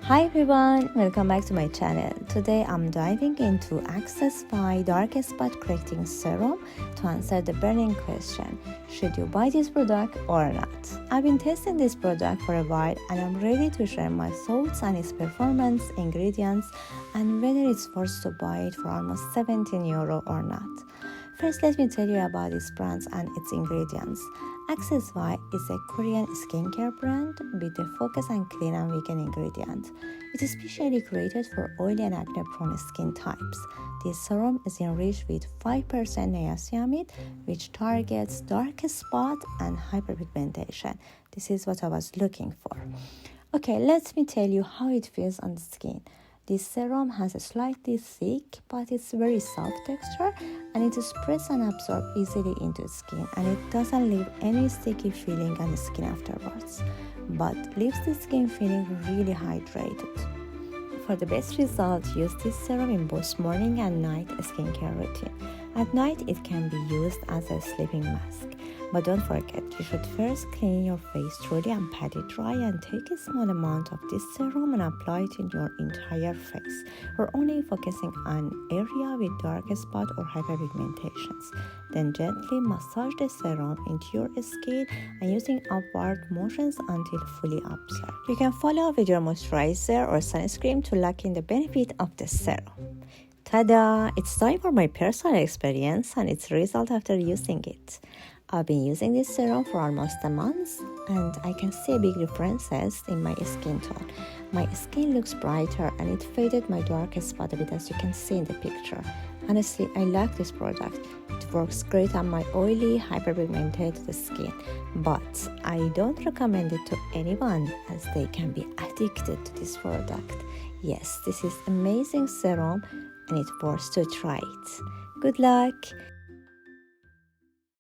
Hi everyone, welcome back to my channel. Today I'm diving into Access-Fi Dark Spot Correcting Serum to answer the burning question, should you buy this product or not? I've been testing this product for a while and I'm ready to share my thoughts on its performance, ingredients, and whether it's worth to buy it for almost €17 or not. First, let me tell you about its brands and its ingredients. Access-Fi is a Korean skincare brand with a focus on clean and vegan ingredients. It is specially created for oily and acne-prone skin types. This serum is enriched with 5% niacinamide, which targets dark spot and hyperpigmentation. This is what I was looking for. Okay, let me tell you how it feels on the skin. This serum has a slightly thick, but it's very soft texture, and it spreads and absorbs easily into the skin, and it doesn't leave any sticky feeling on the skin afterwards, but leaves the skin feeling really hydrated. For the best result, use this serum in both morning and night skincare routine. At night, it can be used as a sleeping mask. But don't forget, you should first clean your face thoroughly and pat it dry, and take a small amount of this serum and apply it in your entire face. We're only focusing on area with dark spot or hyperpigmentations. Then gently massage the serum into your skin and using upward motions until fully absorbed. You can follow up with your moisturizer or sunscreen to lock in the benefit of the serum. Ta-da! It's time for my personal experience and its result after using it. I've been using this serum for almost a month and I can see big differences in my skin tone. My skin looks brighter and it faded my dark spot a bit, as you can see in the picture. Honestly, I like this product. It works great on my oily, hyperpigmented skin, but I don't recommend it to anyone as they can be addicted to this product. Yes, this is amazing serum and it's worth to try it. Good luck!